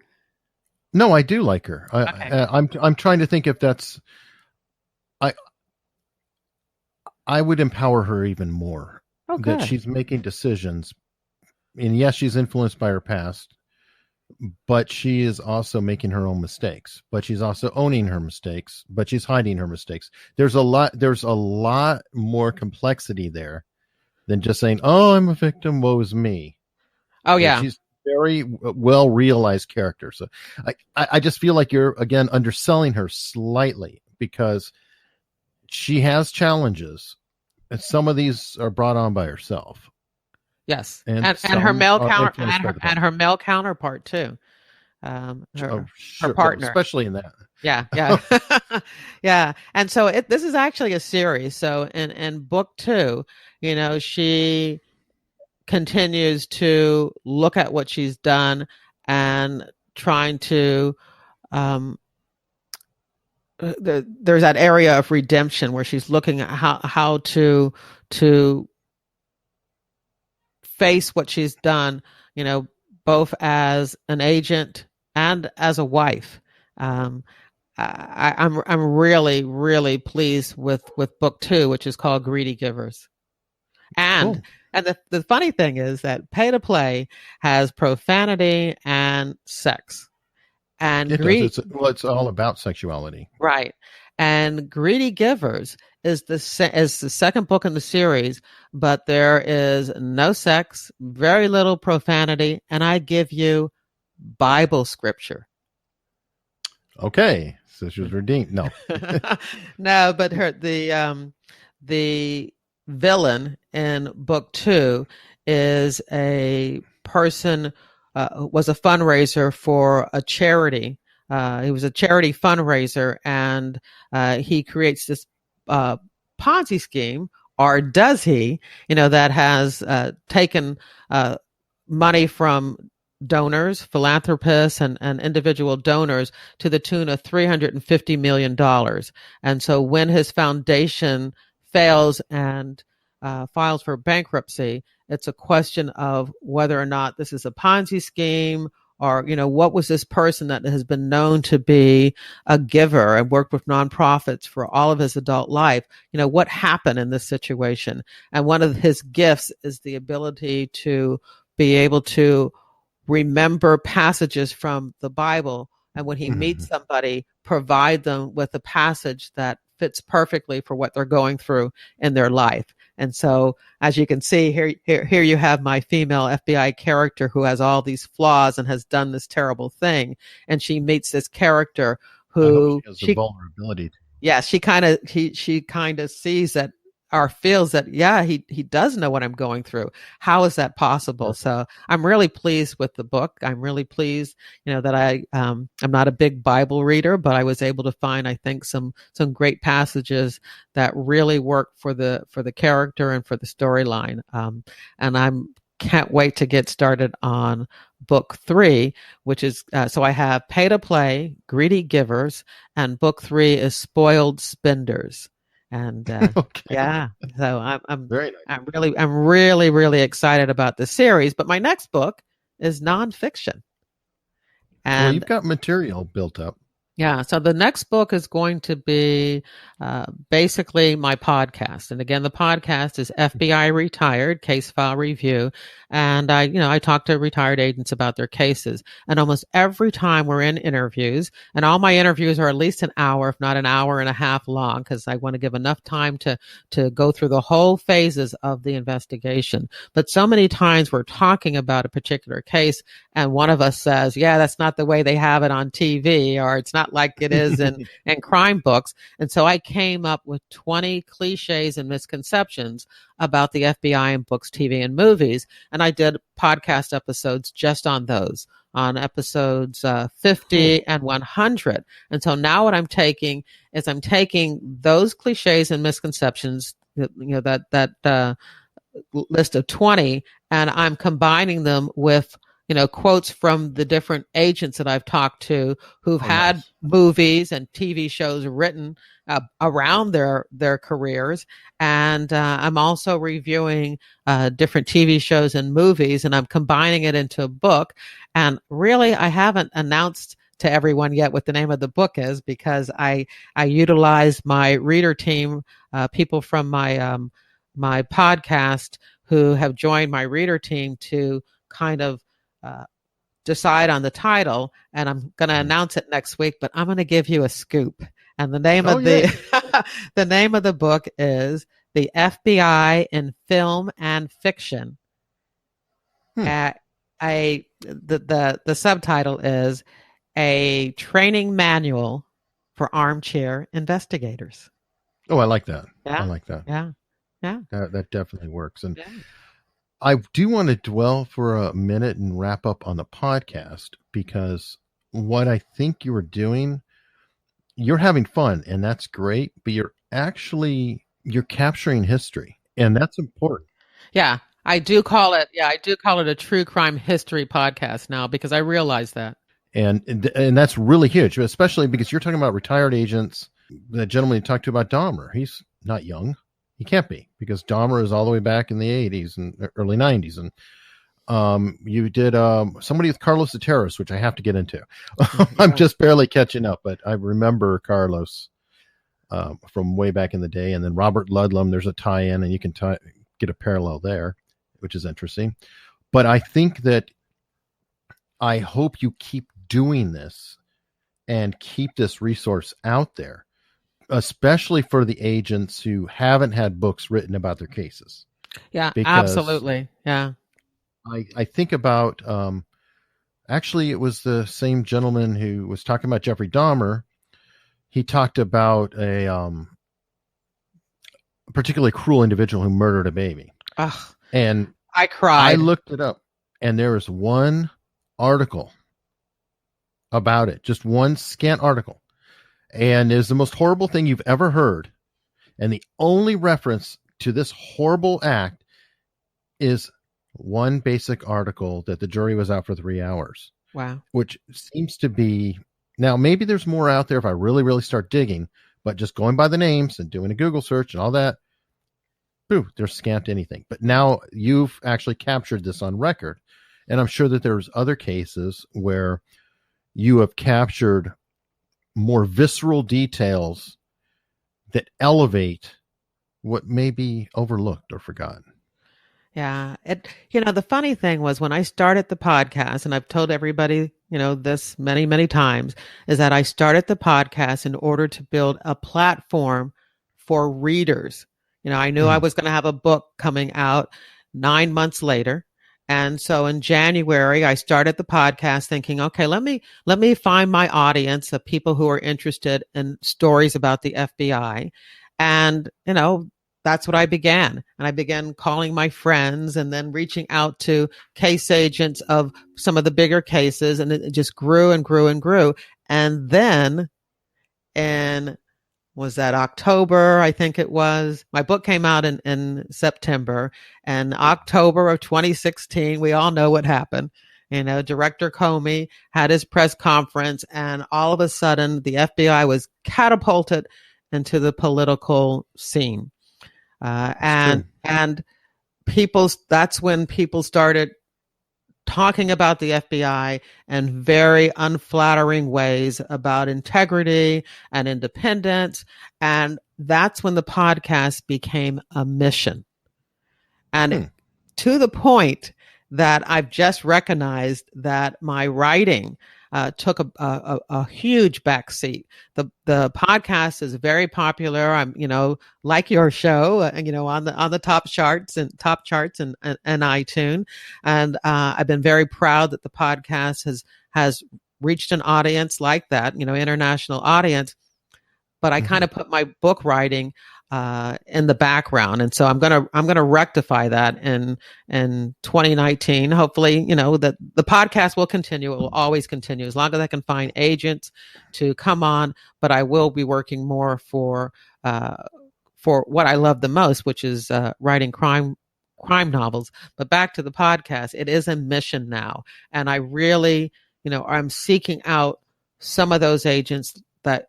No, I do like her. Okay. I'm trying to think if that's. I would empower her even more. Oh, good. That she's making decisions, and yes, she's influenced by her past, but she is also making her own mistakes. But she's also owning her mistakes. But she's hiding her mistakes. There's a lot more complexity there than just saying, "Oh, I'm a victim. Woe is me." Oh, yeah. She's very well realized character. So I just feel like you're again underselling her slightly because she has challenges, and some of these are brought on by herself. Yes, and her male her male counterpart too. Her partner, especially in that. Yeah. Yeah. And so this is actually a series. So in book 2, she continues to look at what she's done and trying to there's that area of redemption where she's looking at how to face what she's done, both as an agent and as a wife. I'm really, really pleased with book 2, which is called Greedy Givers. And cool. And the funny thing is that Pay to Play has profanity and sex. And it's all about sexuality. Right. And Greedy Givers is the second book in the series, but there is no sex, very little profanity, and I give you Bible scripture. Okay. So she was redeemed. No. No, but the villain in book 2 is a person was a fundraiser for a charity. He was a charity fundraiser, and he creates this Ponzi scheme, or does he? That has taken money from donors, philanthropists, and individual donors to the tune of $350 million. And so when his foundation fails and files for bankruptcy, it's a question of whether or not this is a Ponzi scheme, or, what was this person that has been known to be a giver and worked with nonprofits for all of his adult life? What happened in this situation? And one of his gifts is the ability to be able to remember passages from the Bible. And when he meets somebody, provide them with a passage that fits perfectly for what they're going through in their life. And so, as you can see here you have my female FBI character who has all these flaws and has done this terrible thing. And she meets this character who she has a vulnerability. Yeah, she kind of sees that, or feels that, yeah, he does know what I'm going through. How is that possible? Yeah. So I'm really pleased with the book. I'm really pleased, that I'm not a big Bible reader, but I was able to find, I think, some great passages that really work for the character and for the storyline. And can't wait to get started on book 3, which is, so I have Pay to Play, Greedy Givers, and book 3 is Spoiled Spenders. And Okay. yeah, so I'm Very nice. I'm really excited about the series. But my next book is nonfiction, Well, you've and got material built up. yeah, so the next book is going to be basically my podcast, and again, the podcast is FBI Retired Case File Review, and I talk to retired agents about their cases, and almost every time we're in interviews, and all my interviews are at least an hour, if not an hour and a half long, because I want to give enough time to go through the whole phases of the investigation. But so many times we're talking about a particular case, and one of us says, "Yeah, that's not the way they have it on TV," or "It's not like it is in crime books." And so I came up with 20 cliches and misconceptions about the FBI in books, TV, and movies. And I did podcast episodes just on those, on episodes 50 and 100. And so now what I'm taking is I'm taking those cliches and misconceptions, that list of 20, and I'm combining them with quotes from the different agents that I've talked to who've had nice. movies and TV shows written around their careers. And I'm also reviewing different TV shows and movies, and I'm combining it into a book. And really, I haven't announced to everyone yet what the name of the book is, because I utilize my reader team, people from my podcast who have joined my reader team to kind of decide on the title, and I'm going to announce it next week, but I'm going to give you a scoop. And the name of the the name of the book is The FBI in Film and Fiction. The subtitle is A Training Manual for Armchair Investigators. Oh, I like that. Yeah. I like that. Yeah. That definitely works. And I do want to dwell for a minute and wrap up on the podcast, because what I think you were doing, you're having fun, and that's great, but you're capturing history, and that's important. Yeah, I do call it a true crime history podcast now, because I realize that. And that's really huge, especially because you're talking about retired agents. The gentleman you talked to about Dahmer, he's not young. He can't be, because Dahmer is all the way back in the 80s and early 90s. And you did somebody with Carlos the Terrorist, which I have to get into. I'm just barely catching up, but I remember Carlos from way back in the day. And then Robert Ludlum, there's a tie-in, and you can get a parallel there, which is interesting. But I think that I hope you keep doing this and keep this resource out there, especially for the agents who haven't had books written about their cases. Yeah, Because absolutely. Yeah. I think about, actually, it was the same gentleman who was talking about Jeffrey Dahmer. He talked about a particularly cruel individual who murdered a baby. Ugh, And I cried. I looked it up, and there was one article about it, just one scant article. And it was the most horrible thing you've ever heard. And the only reference to this horrible act is one basic article that the jury was out for 3 hours. Wow. Which seems to be, now maybe there's more out there if I really, really start digging, but just going by the names and doing a Google search and all that, boo, there's scant anything. But now you've actually captured this on record. And I'm sure that there's other cases where you have captured more visceral details that elevate what may be overlooked or forgotten. Yeah. The funny thing was, when I started the podcast, and I've told everybody, this many, many times, is that I started the podcast in order to build a platform for readers. I knew I was going to have a book coming out 9 months later. And so in January, I started the podcast thinking, okay, let me find my audience of people who are interested in stories about the FBI. And, that's what I began. And I began calling my friends and then reaching out to case agents of some of the bigger cases. And it just grew and grew and grew. And then was that October? I think it was. My book came out in September, and October of 2016, we all know what happened. Director Comey had his press conference, and all of a sudden the FBI was catapulted into the political scene. And that's when people started talking about the FBI in very unflattering ways about integrity and independence. And that's when the podcast became a mission. And to the point that I've just recognized that my writing took a huge backseat. The podcast is very popular. I'm, like your show, on the top charts and iTunes. And I've been very proud that the podcast has reached an audience like that, international audience. But I kind of put my book writing in the background, and so I'm gonna rectify that in 2019. Hopefully, that the podcast will continue. It will always continue as long as I can find agents to come on. But I will be working more for what I love the most, which is writing crime novels. But back to the podcast, it is a mission now, and I really, I'm seeking out some of those agents that,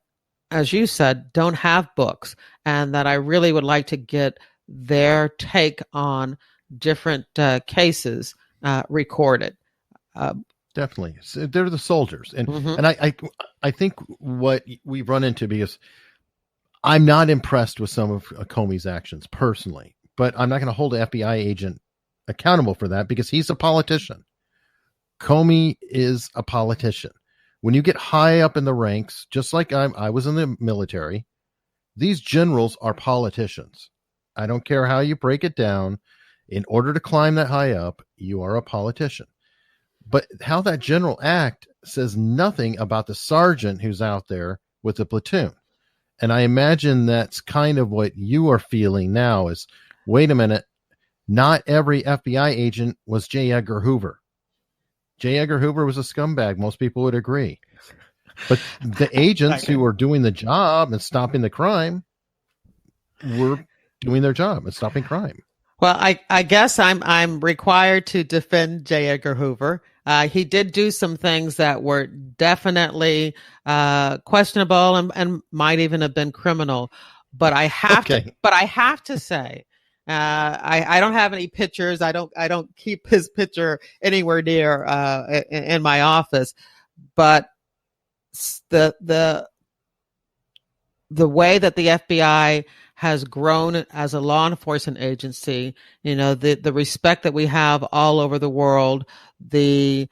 as you said, don't have books, and that I really would like to get their take on different cases recorded. Definitely. So they're the soldiers. And I think what we've run into, because I'm not impressed with some of Comey's actions personally, but I'm not going to hold an FBI agent accountable for that because he's a politician. Comey is a politician. When you get high up in the ranks, just like I was in the military, these generals are politicians. I don't care how you break it down. In order to climb that high up, you are a politician. But how that general act says nothing about the sergeant who's out there with the platoon. And I imagine that's kind of what you are feeling now is, wait a minute, not every FBI agent was J. Edgar Hoover. J. Edgar Hoover was a scumbag. Most people would agree. But the agents who were doing the job and stopping the crime were doing their job and stopping crime. Well, I guess I'm required to defend J. Edgar Hoover. He did do some things that were definitely questionable and might even have been criminal. But I have to say, I don't have any pictures. I don't keep his picture anywhere near in my office. But the way that the FBI has grown as a law enforcement agency, the respect that we have all over the world, the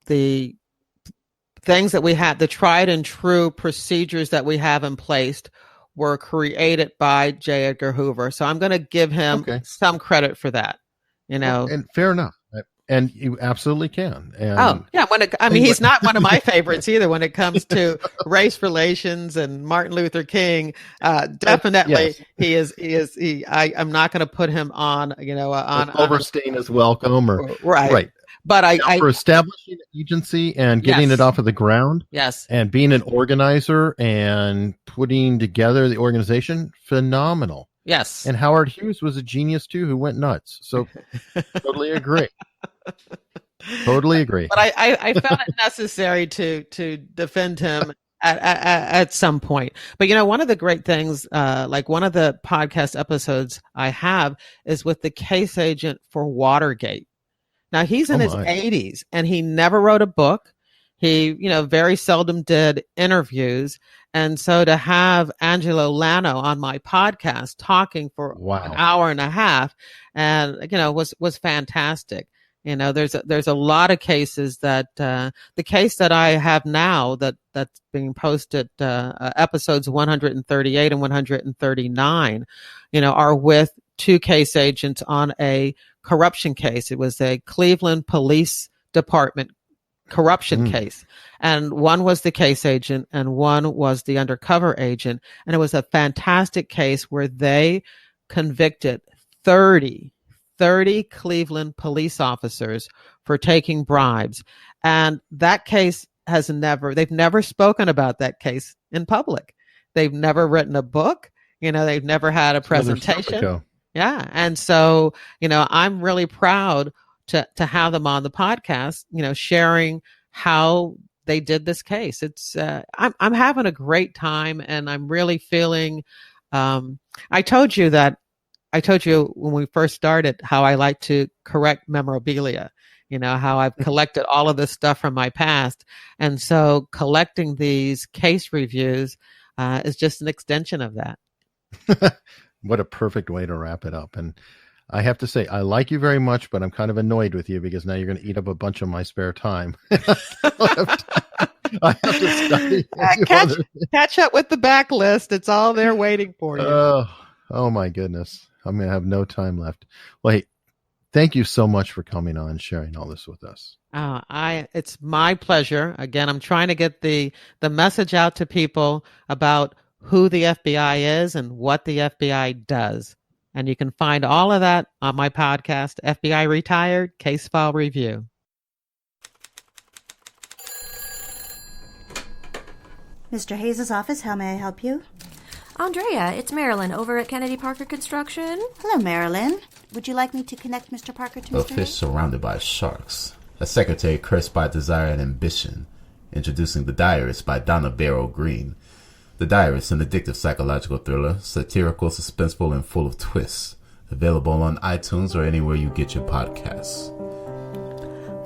things that we have, the tried and true procedures that we have in place were created by J. Edgar Hoover. So I'm going to give him some credit for that, And fair enough. And you absolutely can. And he's not one of my favorites either when it comes to race relations and Martin Luther King. Definitely, yes. I'm not going to put him on, on overstaying his welcome or right. But for establishing an agency and getting it off of the ground, yes, and being an organizer and putting together the organization, phenomenal. Yes, and Howard Hughes was a genius too, who went nuts. So totally agree. Totally agree. But I felt it necessary to defend him at some point. But one of the great things, like one of the podcast episodes I have is with the case agent for Watergate. Now he's in his 80s and he never wrote a book. He, very seldom did interviews. And so to have Angelo Lano on my podcast talking for an hour and a half and, was fantastic. There's a lot of cases that, the case that I have now that's being posted, episodes 138 and 139, are with two case agents on a corruption case. It was a Cleveland Police Department corruption case. And one was the case agent and one was the undercover agent. And it was a fantastic case where they convicted 30 Cleveland police officers for taking bribes. And that case they've never spoken about that case in public. They've never written a book. They've never had a presentation. Yeah. And so, I'm really proud to have them on the podcast, sharing how they did this case. It's I'm having a great time, and I'm really feeling. I told you when we first started how I like to correct memorabilia. You know, how I've collected all of this stuff from my past, and so collecting these case reviews is just an extension of that. What a perfect way to wrap it up. And I have to say, I like you very much, but I'm kind of annoyed with you because now you're going to eat up a bunch of my spare time. I have to study. Catch up with the backlist. It's all there waiting for you. Oh my goodness. I'm going to have no time left. Well, hey, thank you so much for coming on and sharing all this with us. It's my pleasure. Again, I'm trying to get the message out to people about who the FBI is and what the FBI does. And you can find all of that on my podcast, FBI Retired Case File Review. Mr. Hayes' office, how may I help you? Andrea, it's Marilyn over at Kennedy Parker Construction. Hello, Marilyn. Would you like me to connect Mr. Parker to Mr. A fish surrounded by sharks. A secretary cursed by desire and ambition. Introducing The Diarist by Donna Barrow Green. The Diarist, an addictive psychological thriller, satirical, suspenseful, and full of twists. Available on iTunes or anywhere you get your podcasts.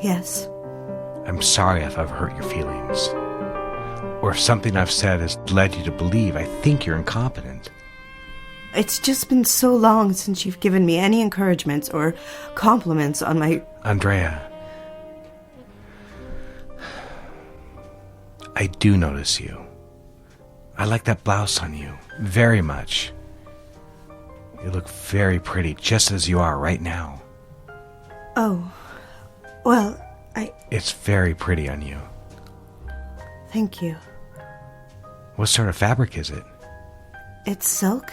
Yes. I'm sorry if I've hurt your feelings. Or if something I've said has led you to believe I think you're incompetent. It's just been so long since you've given me any encouragements or compliments on my... Andrea, I do notice you. I like that blouse on you very much. You look very pretty just as you are right now. Oh, well, It's very pretty on you. Thank you. What sort of fabric is it? It's silk?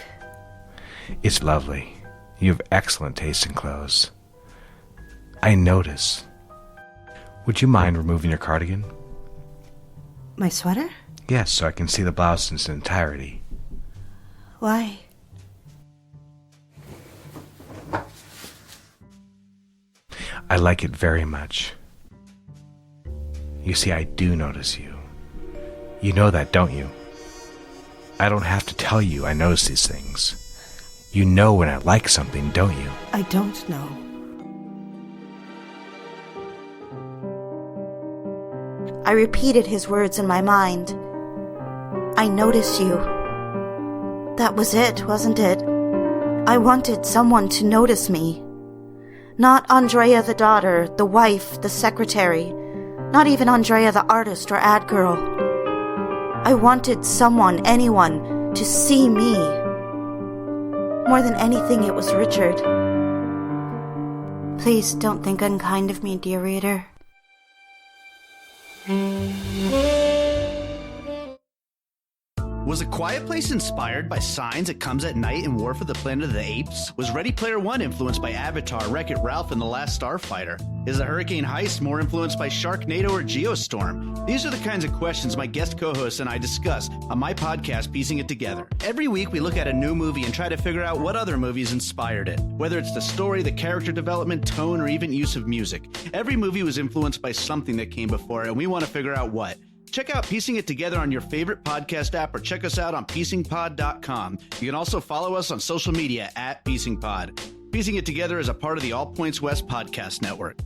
It's lovely. You have excellent taste in clothes. I notice. Would you mind removing your cardigan? My sweater? Yes, so I can see the blouse in its entirety. Why? I like it very much. You see, I do notice you. You know that, don't you? I don't have to tell you I notice these things. You know when I like something, don't you? I don't know. I repeated his words in my mind. I notice you. That was it, wasn't it? I wanted someone to notice me. Not Andrea the daughter, the wife, the secretary. Not even Andrea the artist or ad girl. I wanted someone, anyone, to see me. More than anything, it was Richard. Please don't think unkind of me, dear reader. Was A Quiet Place inspired by Signs, It Comes at Night, and War for the Planet of the Apes? Was Ready Player One influenced by Avatar, Wreck-It Ralph, and The Last Starfighter? Is The Hurricane Heist more influenced by Sharknado or Geostorm? These are the kinds of questions my guest co-hosts and I discuss on my podcast, Piecing It Together. Every week we look at a new movie and try to figure out what other movies inspired it. Whether it's the story, the character development, tone, or even use of music. Every movie was influenced by something that came before it, and we want to figure out what. Check out Piecing It Together on your favorite podcast app or check us out on piecingpod.com. You can also follow us on social media at piecingpod. Piecing It Together is a part of the All Points West podcast network.